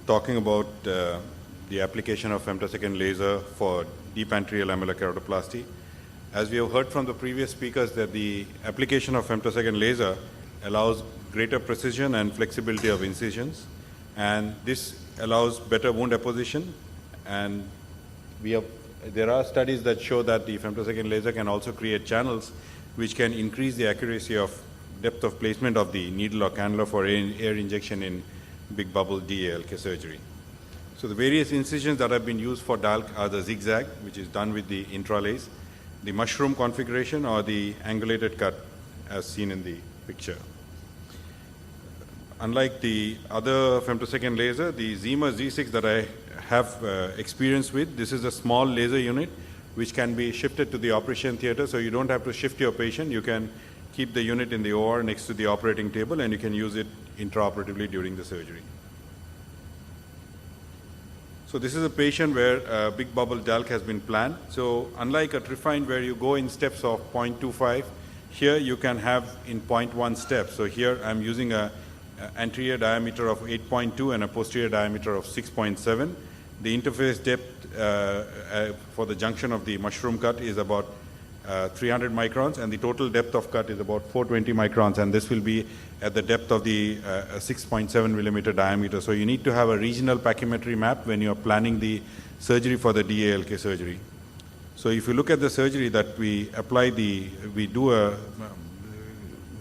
talking about the application of femtosecond laser for deep anterior lamellar keratoplasty. As we have heard from the previous speakers, that the application of femtosecond laser allows greater precision and flexibility of incisions, and this allows better wound apposition. And there are studies that show that the femtosecond laser can also create channels which can increase the accuracy of depth of placement of the needle or cannula for air injection in big bubble DALK surgery. So the various incisions that have been used for DALK are the zigzag, which is done with the intralace, the mushroom configuration, or the angulated cut as seen in the picture. Unlike the other femtosecond laser, the Zima Z6 that I have experience with, this is a small laser unit which can be shifted to the operation theater, so you don't have to shift your patient. You can keep the unit in the OR next to the operating table, and you can use it intraoperatively during the surgery. So this is a patient where a big bubble DALK has been planned. So unlike a Trifine where you go in steps of 0.25, here you can have in 0.1 steps. So here I'm using an anterior diameter of 8.2 and a posterior diameter of 6.7. The interface depth for the junction of the mushroom cut is about 300 microns, and the total depth of cut is about 420 microns, and this will be at the depth of the 6.7 millimeter diameter. So you need to have a regional pachymetry map when you are planning the surgery for the DALK surgery. So if you look at the surgery that we apply we do a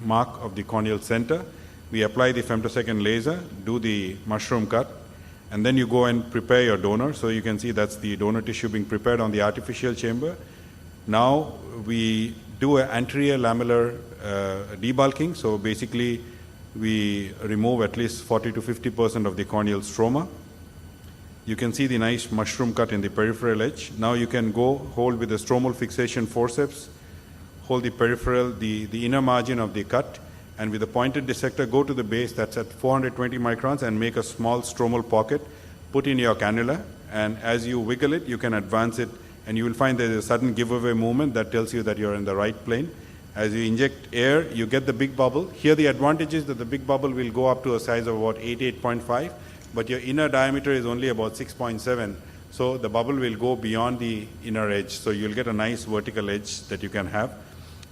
mark of the corneal center, we apply the femtosecond laser, do the mushroom cut, and then you go and prepare your donor. So you can see that's the donor tissue being prepared on the artificial chamber. Now we do an anterior lamellar debulking. So basically we remove at least 40 to 50% of the corneal stroma. You can see the nice mushroom cut in the peripheral edge. Now you can go hold with the stromal fixation forceps, hold the peripheral, the inner margin of the cut, and with a pointed dissector go to the base that's at 420 microns and make a small stromal pocket, put in your cannula, and as you wiggle it, you can advance it, and you will find there's a sudden giveaway movement that tells you that you're in the right plane. As you inject air, you get the big bubble. Here the advantage is that the big bubble will go up to a size of about 8.5, but your inner diameter is only about 6.7, so the bubble will go beyond the inner edge, so you'll get a nice vertical edge that you can have.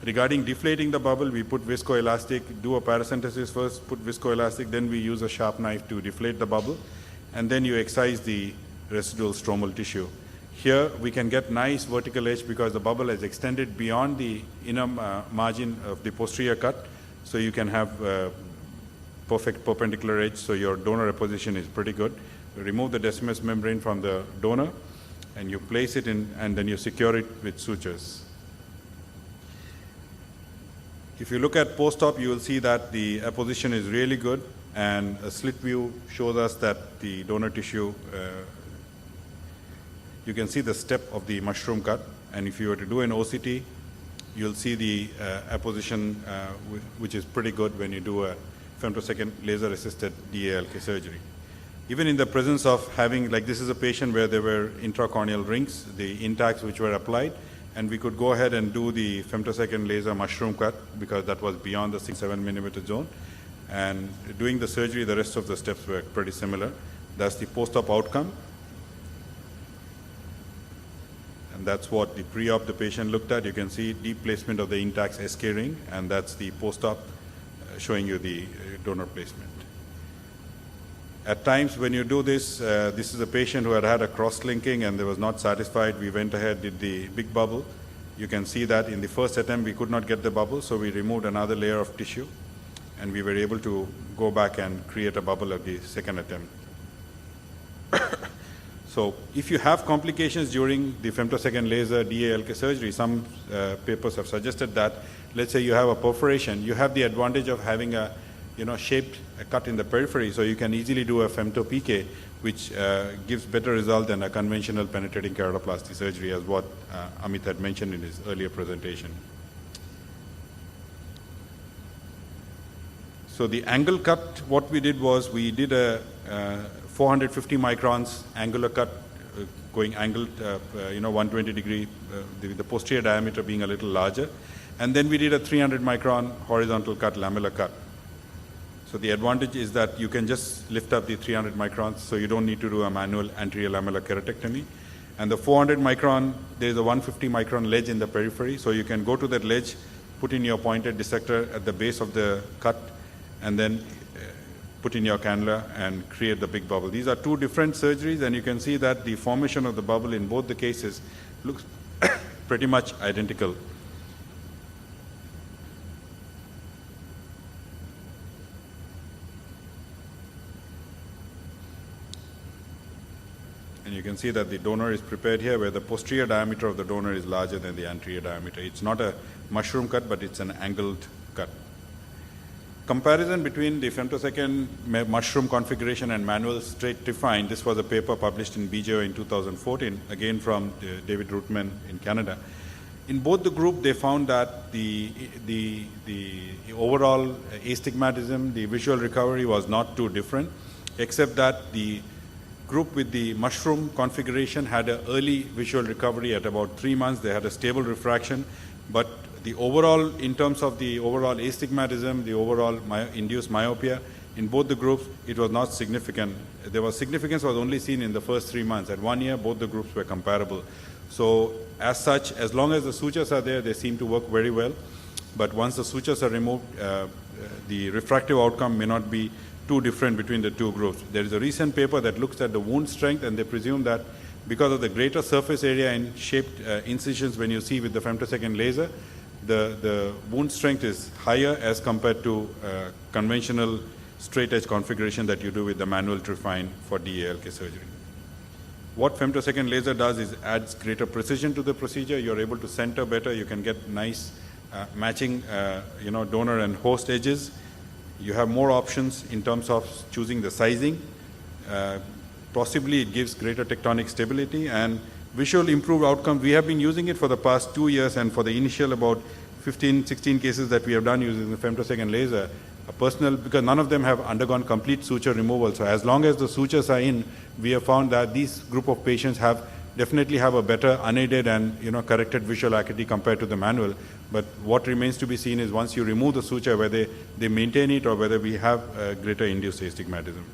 Regarding deflating the bubble, we put viscoelastic, do a paracentesis first, put viscoelastic, then we use a sharp knife to deflate the bubble, and then you excise the residual stromal tissue. Here we can get nice vertical edge because the bubble has extended beyond the inner margin of the posterior cut, so you can have perfect perpendicular edge, so your donor apposition is pretty good. You remove the decimus membrane from the donor, and you place it in, and then you secure it with sutures. If you look at post-op, you will see that the apposition is really good, and a slit view shows us that the donor tissue, you can see the step of the mushroom cut, and if you were to do an OCT, you'll see the apposition, which is pretty good when you do a femtosecond laser-assisted DALK surgery. Even in the presence of having, like this is a patient where there were intracorneal rings, the intacts which were applied, and we could go ahead and do the femtosecond laser mushroom cut because that was beyond the 6-7 millimeter zone. And doing the surgery, the rest of the steps were pretty similar. That's the post-op outcome. And that's what the pre-op the patient looked at. You can see deep placement of the intact SK ring, and that's the post-op showing you the donor placement. At times when you do this, this is a patient who had had a cross-linking and they was not satisfied. We went ahead, did the big bubble. You can see that in the first attempt we could not get the bubble, so we removed another layer of tissue, and we were able to go back and create a bubble at the second attempt. So if you have complications during the femtosecond laser DALK surgery, some papers have suggested that, let's say you have a perforation, you have the advantage of having a shaped cut in the periphery, so you can easily do a femto PK, which gives better result than a conventional penetrating keratoplasty surgery, as what Amit had mentioned in his earlier presentation. So the angle cut, what we did was we did a 450 microns angular cut, going angled, 120 degree, the posterior diameter being a little larger, and then we did a 300 micron horizontal cut, lamellar cut. So the advantage is that you can just lift up the 300 microns, so you don't need to do a manual anterior lamellar keratectomy. And the 400 micron, there's a 150 micron ledge in the periphery, so you can go to that ledge, put in your pointed dissector at the base of the cut, and then put in your cannula and create the big bubble. These are two different surgeries, and you can see that the formation of the bubble in both the cases looks pretty much identical. And you can see that the donor is prepared here, where the posterior diameter of the donor is larger than the anterior diameter. It's not a mushroom cut, but it's an angled cut. Comparison between the femtosecond mushroom configuration and manual straight defined. This was a paper published in BJO in 2014, again from David Rootman in Canada. In both the group, they found that the overall astigmatism, the visual recovery was not too different, except that the group with the mushroom configuration had an early visual recovery at about 3 months. They had a stable refraction, but the overall, in terms of the overall astigmatism, the overall induced myopia, in both the groups, it was not significant. There was significance was only seen in the first 3 months. At 1 year, both the groups were comparable. So as such, as long as the sutures are there, they seem to work very well. But once the sutures are removed, the refractive outcome may not be too different between the two groups. There is a recent paper that looks at the wound strength, and they presume that because of the greater surface area and shaped incisions when you see with the femtosecond laser, the wound strength is higher as compared to conventional straight edge configuration that you do with the manual Trifine for DALK surgery. What femtosecond laser does is adds greater precision to the procedure. You're able to center better. You can get nice matching donor and host edges. You have more options in terms of choosing the sizing. Possibly it gives greater tectonic stability and visual improved outcomes. We have been using it for the past 2 years, and for the initial about 15, 16 cases that we have done using the femtosecond laser, because none of them have undergone complete suture removal. So as long as the sutures are in, we have found that these group of patients definitely have a better unaided and corrected visual acuity compared to the manual. But what remains to be seen is once you remove the suture, whether they maintain it or whether we have greater induced astigmatism.